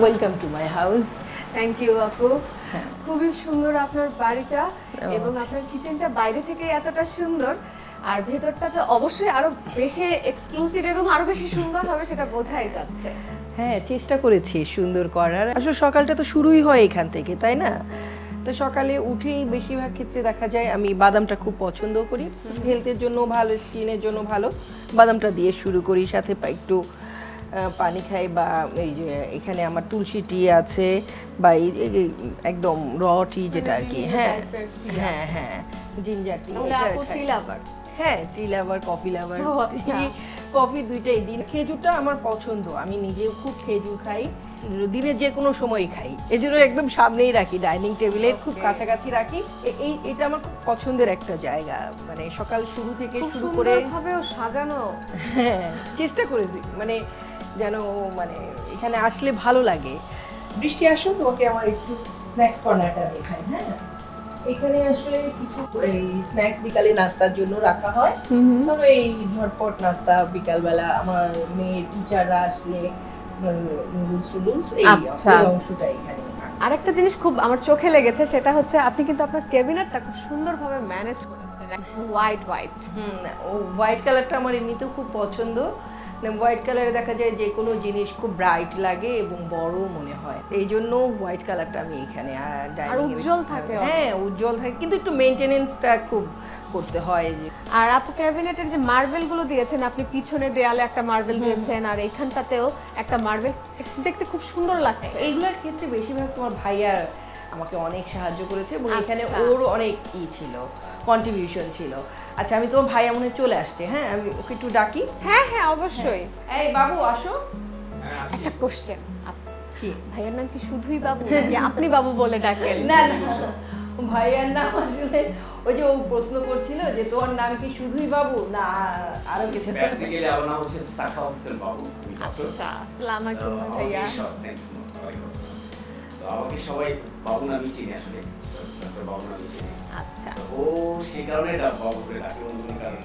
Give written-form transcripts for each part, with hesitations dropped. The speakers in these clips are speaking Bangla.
Welcome to my house. Thank you আপু। খুবই সুন্দর আপনার বাড়িটা এবং আপনার কিচেনটা বাইরে থেকে এতটা সুন্দর আর ভেতরটা তো অবশ্যই আরো বেশি এক্সক্লুসিভ এবং আরো বেশি সুন্দর হবে সেটা বোঝাই যাচ্ছে। হ্যাঁ, চেষ্টা করেছি সুন্দর করার। আসলে সকালটা তো শুরুই হয় এখান থেকে, তাই না? তো সকালে উঠেই বেশিরভাগ ক্ষেত্রে দেখা যায় আমি বাদামটা খুব পছন্দ করি, হেলথের জন্য ভালো, স্কিনের জন্য ভালো। বাদামটা দিয়ে শুরু করি, সাথে একটু পানি খাই, বা এই যে এখানে আমার তুলসী টি আছে, বা এই একদম র টি যেটা আর কি। হ্যাঁ হ্যাঁ হ্যাঁ, জিঞ্জার টি। হ্যাঁ, টি লাভার, কফি লাভার, কফি দুইটাই দিন। খেজুরটা আমার পছন্দ, আমি নিজেও খুব খেজুর খাই, দিনে যে কোনো সময় খাই, এজন্য একদম সামনেই রাখি, ডাইনিং টেবিলের খুব কাছাকাছি রাখি। এটা আমার খুব পছন্দের একটা জায়গা, মানে সকাল শুরু থেকে শুরু করে ভাবেও সাজানো। হ্যাঁ, চেষ্টা করে দিই মানে যেন মানে এখানে আসলে ভালো লাগে। বৃষ্টি আসো, তোমাকে আমার একটু স্ন্যাক্স কর্নারটা দেখাই। হ্যাঁ, এখানে আসলে কিছু এই স্ন্যাক্স বিকালে নাস্তার জন্য রাখা হয়। ধরো এই ঝটপট নাস্তা বিকালবেলা আমার মেয়ে টিচাররা আসলে নুডলস এই অংশটা এখানে। আরেকটা জিনিস খুব আমার চোখে লেগেছে, সেটা হচ্ছে আপনি কিন্তু আপনার ক্যাবিনেটটা খুব সুন্দরভাবে ম্যানেজ করেছেন, হোয়াইট হোয়াইট কালারটা আমার এমনিতেও খুব পছন্দ। হোয়াইট কালারে দেখা যায় যে কোনো জিনিস খুব ব্রাইট লাগে এবং বড় মনে হয়, এই জন্য হোয়াইট কালারটা আমি এখানে আর উজ্জ্বল থাকে। হ্যাঁ, উজ্জ্বল থাকে, কিন্তু একটু মেইনটেনেন্সটা খুব করতে হয়। আর আপু ক্যাবিনেটের যে মার্বেল গুলো দিয়েছেন, আপনি পিছনে দেয়ালে একটা মার্বেল দিয়েছেন আর এইখানটাতেও একটা মার্বেল, দেখতে খুব সুন্দর লাগছে। এইগুলোর ক্ষেত্রে বেশিরভাগ তোমার ভাইয়া আমাকে অনেক সাহায্য করেছে এবং এখানে ওর অনেক কন্ট্রিবিউশন ছিল। আচ্ছা, আমি তোমার ভাইয়া মনে চলে আসছে। হ্যাঁ, আমি ওকে একটু ডাকি। হ্যাঁ হ্যাঁ, অবশ্যই। এই বাবু আসো। একটা কোশ্চেন, কি ভাইয়ার নাম কি শুধুই বাবু নাকি আপনি বাবু বলে ডাকেন? না না, ভাইয়ার নাম আসলে ওই যে ও প্রশ্ন করছিল যে তোর নাম কি শুধুই বাবু না আরো কিছু? বেসিক্যালি আমার নাম হচ্ছে সাখা হোসেন বাবু। আচ্ছা, আসসালামু আলাইকুম ভাইয়া। তো আমাকে সবাই বাবু নামই চিনে, আসলে ডক্টর বাবু নামই চিনে। আচ্ছা, ও সেই কারণে এটা বাবু করে ডাকি, অন্য কোনো কারণে।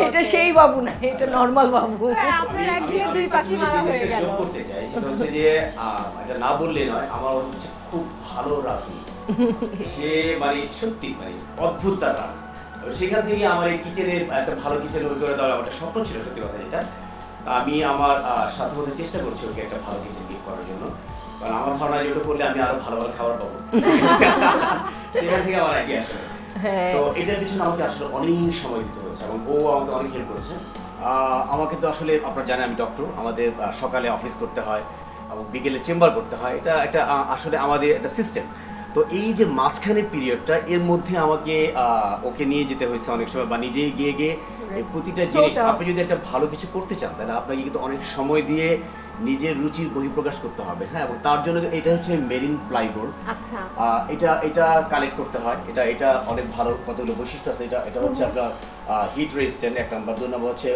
এটা সেই বাবু না, এটা নরমাল বাবু। আপনার একদিনে দুই পাখি মারা হয়ে গেল। যোগ করতে চাই সেটা হচ্ছে যে এটা না বললে নয়, আমার হচ্ছে খুব ভালো রাঁধুনি। সে মানে সত্যি মানে অদ্ভুত তার রান্না। সেখান থেকে আমার এই কিচেনের একটা ভালো কিচেন করে দেওয়ার আমার একটা স্বপ্ন ছিল, সত্যি কথা যেটা। আমি আমার সাধ্যমতো চেষ্টা করছি ওকে একটা ভালো কিচেন গিফট করার জন্য, কারণ আমার ধারণা যে ওটা করলে আমি আরো ভালো ভালো খাবার পাবো। সেখান থেকে আমার আইডিয়া আসলে। তো এটার পিছনে আমাকে আসলে অনেক সময় দিতে হয়েছে এবং ও আমাকে অনেক হেল্প করেছে। আমাকে তো আসলে আপনারা জানেন আমি ডক্টর, আমাদের সকালে অফিস করতে হয় এবং বিকেলে চেম্বার করতে হয়, এটা আসলে আমাদের একটা সিস্টেম। তো এই যে মাঝখানের পিরিয়ডটা, এর মধ্যে আমাকে ওকে নিয়ে যেতে হয়েছে অনেক সময়, বা নিজেই গিয়ে এই প্রতিটা জিনিস, আপনি যদি একটা ভালো কিছু করতে চান তাহলে আপনাকে কিন্তু অনেক সময় দিয়ে নিজের রুচির বহিঃপ্রকাশ করতে হবে। হ্যাঁ, এবং তার জন্য এটা হচ্ছে মেরিন প্লাইবোর্ড। আচ্ছা, এটা কালেক্ট করতে হয়। এটা অনেক ভালো কতগুলো বৈশিষ্ট্য আছে। এটা হচ্ছে আপনার হিট রেজিস্ট্যান্ট এক নাম্বার, 2 নম্বর হচ্ছে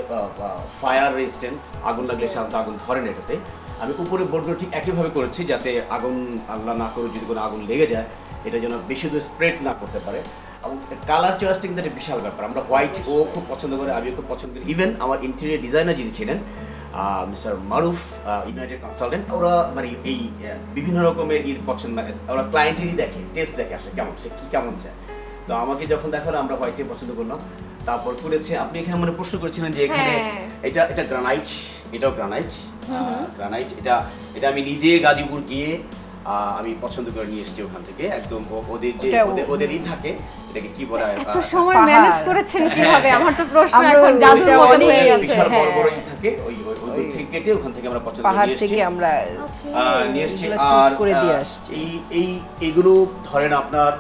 ফায়ার রেজিস্ট্যান্ট, আগুন লাগলে সাধারণত আগুন ধরে না এটাতে। আমি উপরে বোর্ডগুলো ঠিক একইভাবে করেছি যাতে আগুন আল্লাহ না করে যদি কোনো আগুন লেগে যায় এটা যেন বেশি দূর স্প্রেড না করতে পারে। এবং কালার চয়েসটা কিন্তু একটা বিশাল ব্যাপার। আমরা হোয়াইট ও খুব পছন্দ করে, আমিও খুব পছন্দ করি। ইভেন আমার ইন্টেরিয়র ডিজাইনার যিনি ছিলেন মিস্টার মারুফ, ইউনাইটেড কনসালটেন্ট, ওরা মানে এই বিভিন্ন রকমের পছন্দ, ওরা ক্লায়েন্টেরই দেখে, টেস্ট দেখে আসলে কেমন, সে কী কেমন চায়। তো আমাকে যখন দেখালো আমরা হোয়াইটে পছন্দ করলাম, তারপর করেছে। আপনি এখানে মানে প্রশ্ন করেছিলেন যে এখানে এটা গ্রানাইট, এটাও গ্রানাইট। এটা আমি নিজে গাজীপুর গিয়ে আমি পছন্দ করে নিয়ে এসেছি ওখান থেকে, একদম ওদের যে ওদেরই থাকে, এটাকে কি বলা হয়, এত সময় ম্যানেজ করেছেন কিভাবে? আমার তো প্রশ্ন এখন জাদুর মতো হয়ে গেছে। বিশাল বড় বড়ই থাকে, ওই থেকে কেটে ওখান থেকে আমরা পছন্দ করে নিয়ে এসেছি। আর এইগুলো ধরেন আপনার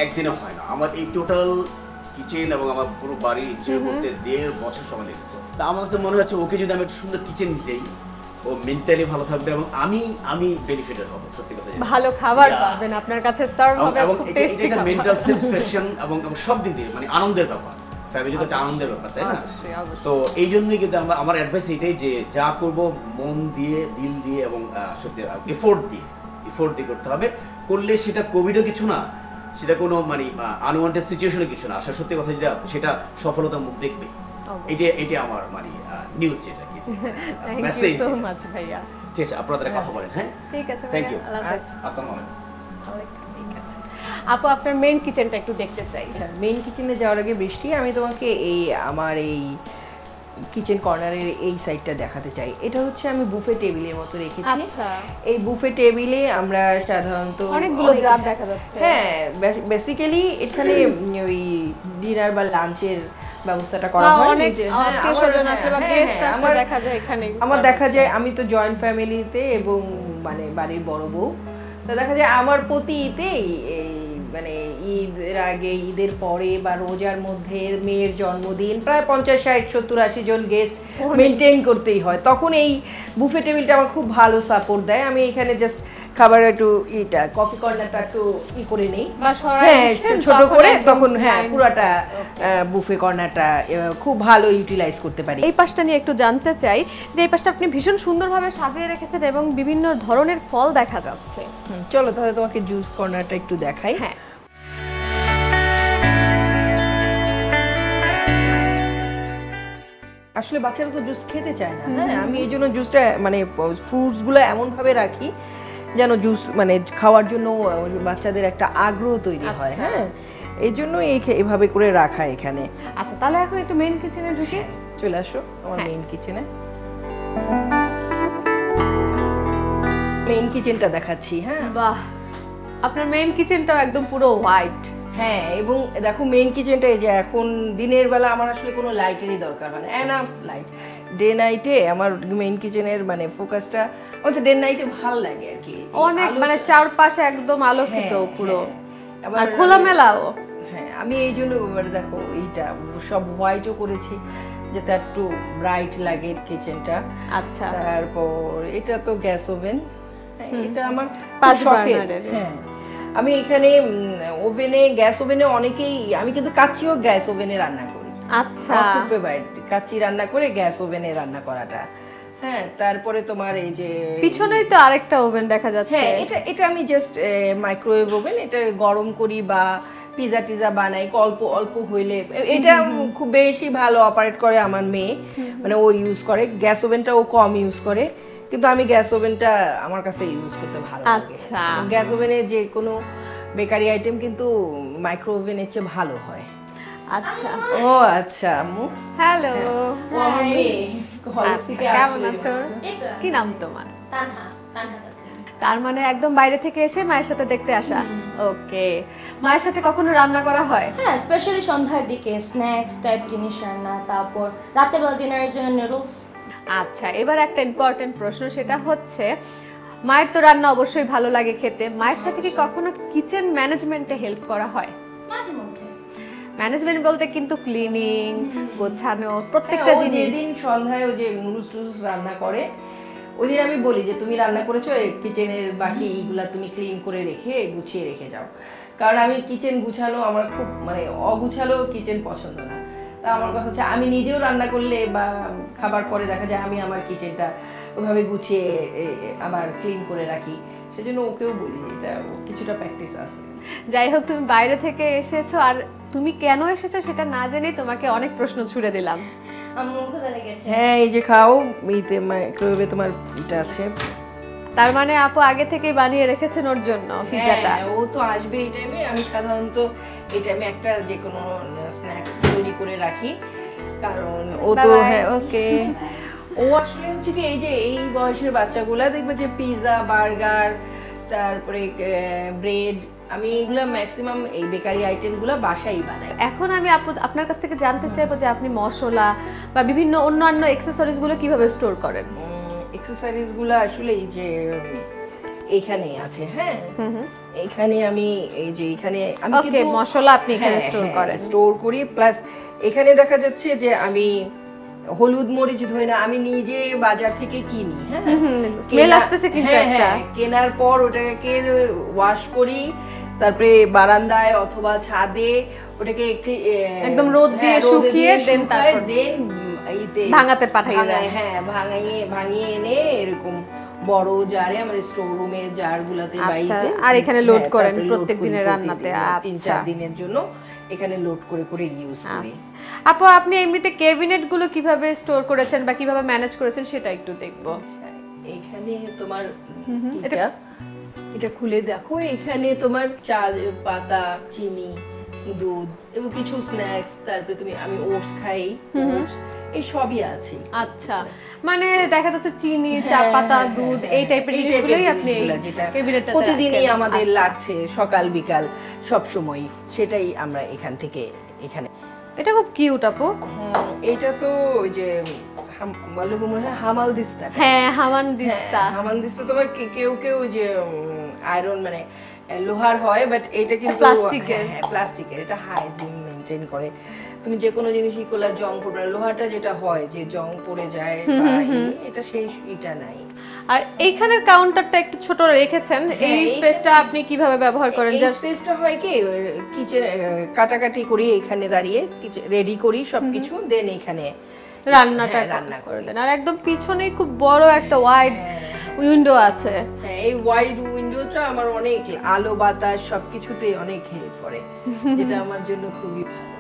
একদিনে হয় না। আমার এই টোটাল কিচেন এবং আমার পুরো বাড়ি ইন্টেরিয়র করতে 1.5 বছর সময় লেগেছে। তা আমার কাছে মনে হচ্ছে ওকে যদি আমি একটা সুন্দর কিচেন দিই, ও মেন্টালি ভালো থাকবে এবং আমি বেনিফিটেড হব। সত্যি কথা, ভালো খাবার পাবেন, আপনার কাছে সার্ভ হবে, খুব টেস্টি খাবার। মেন্টাল স্যাটিসফ্যাকশন এবং সব দিক দিয়ে মানে আনন্দের ব্যাপার, ফ্যামিলি তো একটা আনন্দের ব্যাপার, তাই না? তো এই জন্যই কিন্তু আমার অ্যাডভাইস এটাই যে যা করব মন দিয়ে, দিল দিয়ে এবং সত্যি এফোর্ট দিয়ে করতে হবে। করলে সেটা কোভিডও কিছু না, সেটা কোনো মানে আনওয়ান্টেড সিচুয়েশনে কিছু না। আসলে সত্যি কথা যেটা, সেটা সফলতার মুখ দেখবে। এটা আমার মানে নিউজ যেটা কি। থ্যাংক ইউ সো মাচ ভাইয়া। ঠিক আছে আপনারা কথা বলেন। হ্যাঁ ঠিক আছে থ্যাংক ইউ। আল্লাহ হাফেজ। আসসালামু আলাইকুম। ঠিক আছে আপু, আপনার মেইন কিচেনটা একটু দেখতে চাই। মেইন কিচেনে যাওয়ার আগে বৃষ্টি আমি তোমাকে আমার এই কিচেন কর্নারের এই সাইডটা দেখাতে চাই। এটা হচ্ছে আমি বুফে টেবিলের মতো রেখেছি। আচ্ছা, এই বুফে টেবিলে আমরা সাধারণত অনেকগুলো জার দেখা যাচ্ছে। হ্যাঁ, বেসিক্যালি এখানে ওই ডিনার বা লাঞ্চের ব্যবস্থাটা করা হয়। অনেক আত্মীয়স্বজন আসলে বা গেস্ট আসলে দেখা যায় এখানে। আমার দেখা যায় আমি তো জয়েন্ট ফ্যামিলিতে এবং মানে বাড়ির বড় বউ, তো দেখা যায় আমার প্রতি ঈদেই মানে ঈদের আগে, ঈদের পরে বা রোজার মধ্যে, মেয়ের জন্মদিন, প্রায় 50, 60, 70, 80 জন গেস্ট মেনটেন করতেই হয়। তখন এই বুফে টেবিলটা আমার খুব ভালো সাপোর্ট দেয়। আমি এখানে জাস্ট খাবার একটু কফি কর্নারটা একটু করে নেই, হ্যাঁ ছোট করে, তখন হ্যাঁ পুরাটা বুফে কর্নারটা খুব ভালো ইউটিলাইজ করতে পারি। এই পাশটা নিয়ে একটু জানতে চাই যে এই পাশটা আপনি ভীষণ সুন্দরভাবে সাজিয়ে রেখেছেন এবং বিভিন্ন ধরনের ফল দেখা যাচ্ছে। চলো তাহলে তোমাকে জুস কর্নারটা একটু দেখাই। হ্যাঁ, আসলে বাচ্চারা তো জুস খেতে চায় না, হ্যাঁ আমি এই জন্য জুসটা মানে ফ্রুটসগুলো এমনভাবে রাখি যেন জুস মানে খাওয়ার জন্য বাচ্চাদের একটা আগ্রহ তৈরি হয়। হ্যাঁ, এই জন্য এইভাবে করে রাখা এখানে। আচ্ছা তাহলে এখন একটু মেইন কিচেনে ঢুকে চলে আসো আমার মেইন কিচেনে। মেইন কিচেনটা দেখাচ্ছি। হ্যাঁ, বাহ, আপনার মেইন কিচেনটাও একদম পুরো হোয়াইট। হ্যাঁ, এবং দেখো মেইন কিচেনটা এই যে এখন দিনের বেলা আমার আসলে কোনো লাইটেরই দরকার হয় না, এনাফ লাইট। ডে নাইটে আমার মেইন কিচেনের মানে ফোকাসটা আমার ডে নাইটে ভালো লাগে আর কি, অনেক মানে চারপাশে একদম আলোকিত পুরো, আবার আর খোলামেলাও। হ্যাঁ, আমি এই জন্য দেখো এইটা সব হোয়াইটও করেছি যাতে একটু ব্রাইট লাগে কিচেনটা। আচ্ছা, তারপর এটা তো গ্যাস ওভেন, এটা আমার 5 শখের। বার্নারের। হ্যাঁ, আমি এখানে ওভেনে, গ্যাস ওভেনে অনেকেই, আমি কিন্তু কাচ্চিও গ্যাস ওভেনে রান্না করি। আচ্ছা, খুব ফেভারিট কাচ্চি রান্না করে গ্যাস ওভেনে রান্না করাটা। হ্যাঁ, তারপরে তোমার এই যে পিছনেই তো আরেকটা ওভেন দেখা যাচ্ছে। হ্যাঁ, এটা আমি জাস্ট মাইক্রোওয়েভ ওভেন, এটা গরম করি বা পিজা টিজা বানাই অল্প অল্প হইলে। এটা খুব বেশি ভালো অপারেট করে আমার মেয়ে, মানে ও ইউজ করে। গ্যাস ওভেনটা ও কম ইউজ করে, কিন্তু আমি গ্যাস ওভেনটা আমার কাছে ইউজ করতে ভালো লাগে। আচ্ছা, গ্যাস ওভেনে যে কোনো বেকারি আইটেম কিন্তু মাইক্রো ওভেনের চেয়ে ভালো হয়। আচ্ছা, ও আচ্ছা আম্মু, হ্যালো, ও আমার মেয়ে কলেজ থেকে কেমন আসলে। আছো? কি নাম তোমার? তানহা তাসনিম। তার মানে একদম বাইরে থেকে এসে মায়ের সাথে দেখতে আসা। ওকে, মায়ের সাথে কখনো রান্না করা হয়? হ্যাঁ, স্পেশালি সন্ধ্যার দিকে স্ন্যাক্স টাইপ জিনিস রান্না, তারপর রাতেরবেলা ডিনারের জন্য নুডলস। আচ্ছা, এবার একটা ইম্পর্টেন্ট প্রশ্ন, সেটা হচ্ছে মায়ের তো রান্না অবশ্যই ভালো লাগে খেতে, মায়ের সাথে কি কখনো কিচেন ম্যানেজমেন্টে হেল্প করা হয়? মাঝে মধ্যে। ম্যানেজমেন্ট বলতে কিন্তু ক্লিনিং, গোছানো, প্রত্যেকটা হ্যাঁ, ও জিনিস। যেদিন সন্ধ্যায় ও যে নুডলস রান্না করে, ওই দিন আমি বলি যে তুমি রান্না করেছো, কিচেনের বাকি এইগুলা তুমি ক্লিন করে রেখে গুছিয়ে রেখে যাও। কারণ আমি কিচেন গুছানো আমার খুব মানে অগুছালো কিচেন পছন্দ না। তা আমার কথা হচ্ছে আমি নিজেও রান্না করলে বা খাবার পরে দেখা যায় আমি আমার কিচেনটা ওইভাবে গুছিয়ে আবার ক্লিন করে রাখি। সেজন্য ওকেও বলি, এটা কিছুটা প্র্যাকটিস আছে। যাই হোক, তুমি বাইরে থেকে এসেছো, আর তুমি কেন এসেছো সেটা না জেনেই তোমাকে অনেক প্রশ্ন ছুড়ে দিলাম। আম্মু ক্ষুধা লেগেছে। হ্যাঁ, এই যে খাও, এইতে মাইক্রোওয়েভে তোমার এটা আছে। তার মানে আপু আগে থেকেই বানিয়ে রেখেছেন ওর জন্য পিজাটা? হ্যাঁ, ও তো আসবে এই টাইমে। আমি সাধারণত এই টাইমে একটা যে কোনো স্ন্যাক্স তৈরি করে রাখি, কারণ ও তো হ্যাঁ ওকে ও আসলে হচ্ছে কি এই যে এই বয়সের বাচ্চাগুলা দেখবে যে পিৎজা, বার্গার, তারপরে ব্রেড, আমি এগুলা ম্যাক্সিমাম এই বেকারি আইটেমগুলো বাসায় বানাই। এখন আমি আপু আপনার কাছ থেকে জানতে চাইবো যে আপনি মশলা বা বিভিন্ন অন্যান্য অ্যাকসেসরিজ গুলো কিভাবে স্টোর করেন? অ্যাকসেসরিজগুলো আসলে এই যে এইখানে আছে। হ্যাঁ, এইখানে আমি এই যে এইখানে আমি ওকে, মশলা আপনি এখানে স্টোর করেন? স্টোর করি, প্লাস এখানে দেখা যাচ্ছে যে আমি হলুদ মরিচ ধইনা আমি নিজে বাজার থেকে কিনি। হ্যাঁ, স্মেল আসতেছে কিন্তু একটা। কেনার পর ওটাকে ওয়াশ করি, তারপরে বারান্দায় অথবা ছাদে ওটাকে একদম রোদ দিয়ে শুকিয়ে দেন, তারপর দেন এইতে ভাঙাতে পাঠিয়ে দেন। হ্যাঁ, ভাঙিয়ে এনে এরকম বড় জারে আমার স্টোর রুমের জারগুলোতে বাইতে, আর এখানে লোড করেন প্রত্যেক দিনের রান্নাতে? 3-4 দিনের জন্য এখানে লোড করে করে ইউজ করি। আপু আপনি এমনিতে ক্যাবিনেট গুলো কিভাবে স্টোর করেছেন বা কিভাবে ম্যানেজ করেছেন সেটা একটু দেখবো। এখানে তোমার এটা খুলে দেখো, এখানে তোমার চা পাতা, চিনি, দুধ এবং কিছু স্ন্যাক্স, তারপরে আমি ওটস খাই, ওটস এই সবই আছে। আচ্ছা, মানে দেখা যাচ্ছে চিনি, চা পাতা, দুধ এই টাইপের জিনিসগুলোই আপনি ক্যাবিনেটটাতে প্রতিদিনই আমাদের লাগছে, সকাল বিকাল সব সময়, সেটাই আমরা এখান থেকে এখানে। এটা খুব কিউট আপু। এটা তো ওই যে বলে মনে হয় হামালদিস্তা। হ্যাঁ, হামানদিস্তা। হামানদিস্তা তোমার কেউ কেউ যে আয়রন মানে লোহার হয়, বাট এটা কিন্তু প্লাস্টিকের। হ্যাঁ, প্লাস্টিকের। এটা হাইজিন মেইনটেইন করে। তুমি যে কোনো জিনিসই করলে জং পড়বে না। লোহাটা যেটা হয় যে জং পড়ে যায়, এটা সেই এটা নাই। আর এইখানের কাউন্টারটা একটু ছোট রেখেছেন, এই স্পেসটা আপনি কিভাবে ব্যবহার করেন? এই স্পেসটা হয় কি কিচেন কাটাকাটি করি, এখানে দাঁড়িয়ে রেডি করি সবকিছু, দেন এখানে রান্নাটা রান্না করে দেন। আর একদম পিছনেই খুব বড় একটা ওয়াইড উইন্ডো আছে। হ্যাঁ, এই ওয়াইড উইন্ডোটা আমার অনেক আলো বাতাস সবকিছুতে অনেক হেল্প করে, যেটা আমার জন্য খুবই ভালো।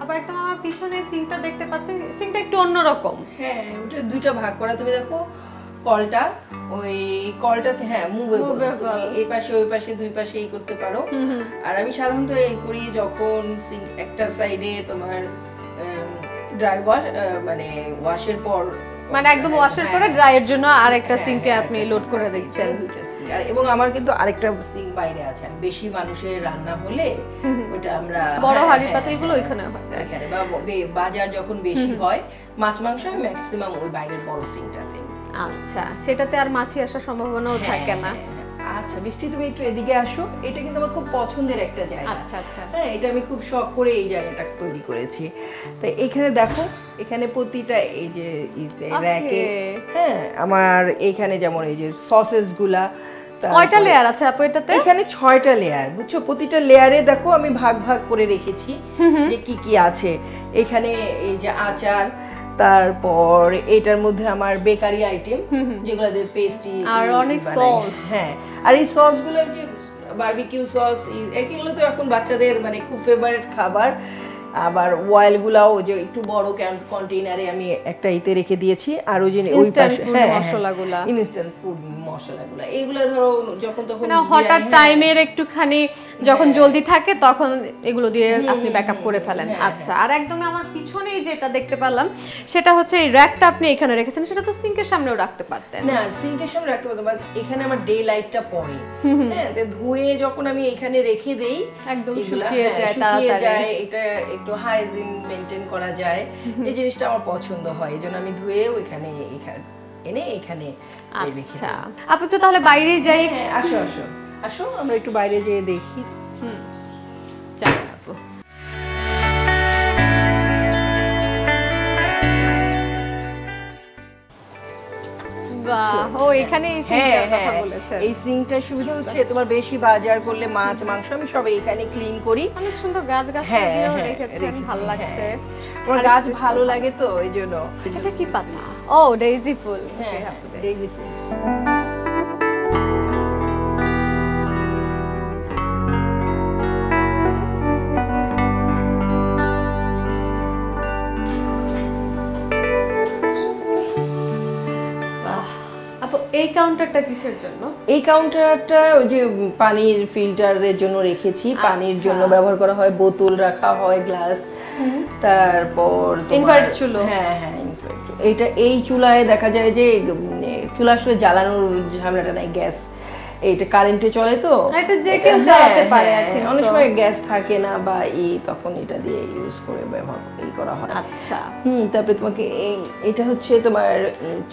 আবার একদম আমার পিছনে সিঙ্কটা দেখতে পাচ্ছেন, সিঙ্কটা একটু অন্যরকম। হ্যাঁ, ওটা দুইটা ভাগ করা। তুমি দেখো কলটা, ওই কলটাতে মুভেবল, এই পাশে ওই পাশে দুই পাশে এই করতে পারো। আর আমি সাধারণত এই করি যখন একটা সাইডে তোমার ড্রাইভার মানে ওয়াশের পর, মানে একদম ওয়াশের পরে ড্রাইয়ের জন্য আরেকটা সিঙ্কে আপনি লোড করে দিচ্ছেন। এবং আমার কিন্তু আরেকটা সিঙ্ক বাইরে আছে। বেশি মানুষের রান্না হলে ওটা আমরা বড় হাঁড়ি পাতা এগুলো ওইখানে হয় এখানে, বা বাজার যখন বেশি হয় মাছ মাংস, আমি ম্যাক্সিমাম ওই বাইরের বড় সিঙ্কটাতে। আচ্ছা, সেটাতে আর মাছি আসার সম্ভাবনাও থাকে না। আচ্ছা বৃষ্টি, তুমি একটু এদিকে আসো। এটা কিন্তু আমার খুব পছন্দের একটা জায়গা। আচ্ছা আচ্ছা। হ্যাঁ, এটা আমি খুব শখ করে এই জায়গাটা তৈরি করেছি। তো এখানে দেখো, এখানে প্রতিটা এই যে র‍্যাকে, হ্যাঁ, আমার এখানে যেমন এই যে সসেস গুলা, কয়টা লেয়ার আছে আপু এটাতে? এখানে 6টা লেয়ার, বুঝছো? প্রতিটা লেয়ারে দেখো আমি ভাগ ভাগ করে রেখেছি যে কি কি আছে। এখানে এই যে আচার, তারপর এটার মধ্যে আমার বেকারি আইটেম, যেগুলো দিয়ে পেস্ট্রি আর অনেক সস। হ্যাঁ, আর এই সসগুলো যে বারবিকিউ সস, এগুলো তো এখন বাচ্চাদের মানে খুব ফেভারিট খাবার। আবার অয়েলগুলাও যে একটু বড় কন্টেইনারে আমি একটা ইতে রেখে দিয়েছি। আর ওই যে ওই পাশে মশলাগুলা, ইনস্ট্যান্ট ফুড মশলাগুলা, এইগুলো ধরো যখন তখন মানে হঠাৎ টাইমের একটুখানি যখন জলদি থাকে তখন এগুলো দিয়ে আপনি ব্যাকআপ করে ফেলেন। আচ্ছা, আর একদম আমার পিছনেই যেটা দেখতে পেলাম সেটা হচ্ছে এই র‍্যাকটা আপনি এখানে রেখেছেন। সেটা তো সিঙ্কের সামনেও রাখতে পারতেন। না, সিঙ্কের সামনে রাখতে পারতাম, বাট এখানে আমার ডে লাইটটা পড়ে। হ্যাঁ, ধুয়ে যখন আমি এখানে রেখে দেই একদম শুকিয়ে যায় তাড়াতাড়ি। এটা একটু হাইজিন মেইনটেইন করা যায়, এই জিনিসটা আমার পছন্দ হয়। এইজন্য আমি ধুয়ে ওইখানে এনে এখানে রেখে দিই। আচ্ছা আপু, তো তাহলে বাইরে যাই। হ্যাঁ, আসো আসো আসো, আমরা একটু বাইরে যেয়ে দেখি। চলো আপু। বাহ, ও এখানে এই সিঙ্কটার কথা বলেছেন। এই সিঙ্কটার সুবিধা হচ্ছে তোমার বেশি বাজার করলে মাছ মাংস আমি সব এখানে ক্লিন করি। অনেক সুন্দর গাছ দিয়েও রেখেছেন, ভালো লাগছে। আমার গাছ ভালো লাগে তো এইজন্য। এটা কি পাতা? ও, ডেইজি ফুল। হ্যাঁ, ডেইজি ফুল। এই কাউন্টারটা কিসের জন্য? এই কাউন্টারটা ওই যে পানির ফিল্টারের জন্য রেখেছি। পানির জন্য ব্যবহার করা হয়, বোতল রাখা হয়, গ্লাস, তারপর ইনভার্ট চুলো। হ্যাঁ হ্যাঁ, ইনভার্ট চুলো। এই চুলায় দেখা যায় যে চুলা আসলে জ্বালানোর ঝামেলাটা নাই, গ্যাস এটা কারেন্টে চলে তো, এটা যে কেউ জ্বালাতে পারে। অনেক সময় গ্যাস থাকে না বা তখন এটা দিয়ে ইউজ করে ব্যবহার করা হয়। আচ্ছা, তারপরে তোমাকে এটা হচ্ছে তোমার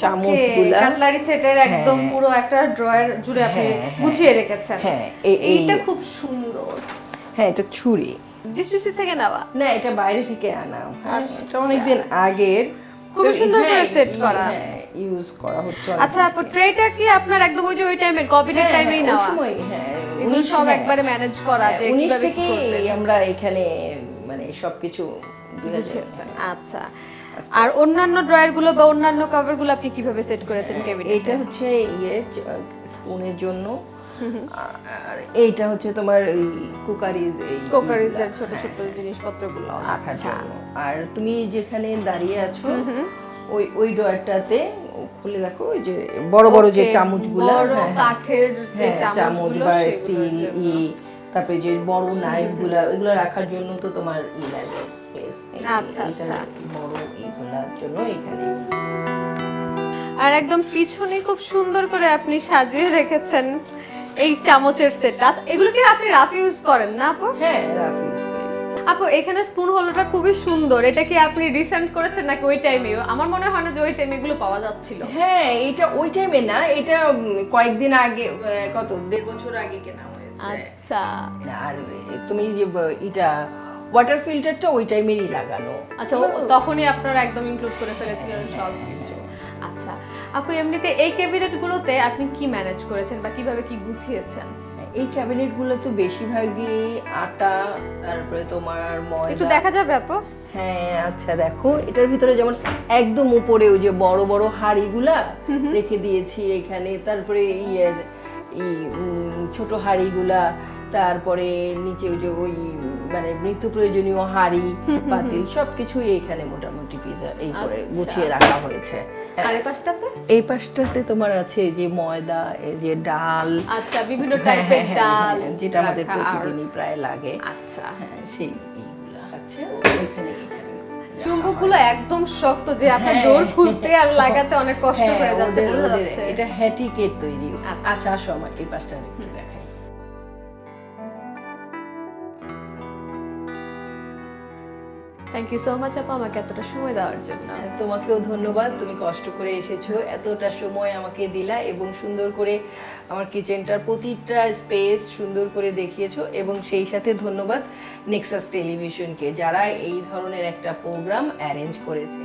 চামচগুলা, কাটলারি সেটের একদম পুরো একটা ড্রয়ার জুড়ে আপনি গুছিয়ে রেখেছেন। হ্যাঁ, এইটা খুব সুন্দর। হ্যাঁ, এটা ছুরি ডিসিসি থেকে নেওয়া না, এটা বাইরে থেকে আনা। এটা অনেকদিন আগের, খুব সুন্দর করে সেট করা, ইউজ করা হচ্ছে। আচ্ছা আপু, ট্রেটা কি আপনার একদম ওই যে ওই টাইমের কোভিডের টাইমেই নেওয়া? হ্যাঁ, এগুলো সব একবারে ম্যানেজ করা যে কিভাবে কি করতে আমরা এখানে মানে সবকিছু বুঝেছেন। আচ্ছা, আর অন্যান্য ড্রয়ার গুলো বা অন্যান্য কভার গুলো আপনি কিভাবে সেট করেছেন কেবিনেটে? এটা হচ্ছে স্পুনের জন্য, আর এইটা হচ্ছে তোমার কুকারিজের ছোট ছোট জিনিসপত্রগুলো রাখার জন্য। আর তুমি যেখানে দাঁড়িয়ে আছো ওই ড্রয়ারটাতে খুলে দেখো ওই যে বড় বড় যে Okay, চামচগুলো, বড় কাঠের যে চামচ চামচগুলো বা সেগুলোর স্টিল জন্য। তারপরে যে বড় নাইফ গুলা এগুলো রাখার জন্য তো তোমার লাগে স্পেস। আচ্ছা, আচ্ছা। বড় এইগুলার জন্য এখানে। আর একদম পিছনে খুব সুন্দর করে আপনি সাজিয়ে রেখেছেন এই চামচের সেটটা। এগুলোকে আপনি রাফ ইউজ করেন না আপু? হ্যাঁ, রাফ ইউজ করি। আপু এখানে স্পুন হোল্ডারটা খুবই সুন্দর, এটা কি আপনি রিসেন্ট করেছেন নাকি ওই টাইমেও? আমার মনে হয় না যে ওই টাইমে এগুলো পাওয়া যাচ্ছিল। হ্যাঁ, এটা ওই টাইমে না, এটা কয়েকদিন আগে, কত 1.5 বছর আগে কেনা হয়েছে। আচ্ছা আর তুমি যে এটা ওয়াটার ফিল্টারটা ওই টাইমেরই লাগানো। আচ্ছা, তখনই আপনারা একদম ইনক্লুড করে ফেলেছিলেন সব কিছু। আচ্ছা আপু, এমনিতে এই ক্যাবিনেটগুলোতে আপনি কি ম্যানেজ করেছেন বা কিভাবে কি গুছিয়েছেন? এই ক্যাবিনেটগুলো তো বেশিরভাগই আটা, তারপরে তোমার একটু ময়দা। দেখা যাবে আপু? হ্যাঁ, আচ্ছা দেখো, এটার ভিতরে যেমন একদম উপরে ওই যে বড় বড় হাঁড়িগুলা রেখে দিয়েছি এখানে, তারপরে ছোট হাঁড়িগুলা, তারপরে নিচে ওই যে ওই মানে নিত্য প্রয়োজনীয় হাঁড়ি পাতিল সবকিছুই এখানে মোটামুটি পিজা এই করে আচ্ছা। গুছিয়ে রাখা হয়েছে। আর এই পাশটাতে? এই পাশটাতে তোমার আছে যে ময়দা, এই যে ডাল, আচ্ছা, বিভিন্ন হ্যাঁ, টাইপের হ্যাঁ, ডাল হ্যাঁ, যেটা আমাদের রাখা, আর- প্রতিদিনই প্রায় লাগে। আচ্ছা, হ্যাঁ, সেই এইগুলা আছে এখানে। চুম্বকগুলো একদম শক্ত যে আপনার হ্যাঁ, ডোর খুলতে আর লাগাতে অনেক কষ্ট হ্যাঁ, হয়ে যাচ্ছে, ওদের- বোঝা ওদের যাচ্ছে। এটা হ্যাটিকেট তৈরি। আচ্ছা। আচ্ছা, আসো আমার এই পাশটা একটু দেখাই। থ্যাংক ইউ সো মাচ আপু আমাকে এতটা সময় দেওয়ার জন্য। তোমাকেও ধন্যবাদ, তুমি কষ্ট করে এসেছো, এতটা সময় আমাকে দিলা এবং সুন্দর করে আমার কিচেনটার প্রতিটা স্পেস সুন্দর করে দেখিয়েছো। এবং সেই সাথে ধন্যবাদ নেক্সাস টেলিভিশনকে, যারা এই ধরনের একটা প্রোগ্রাম অ্যারেঞ্জ করেছে।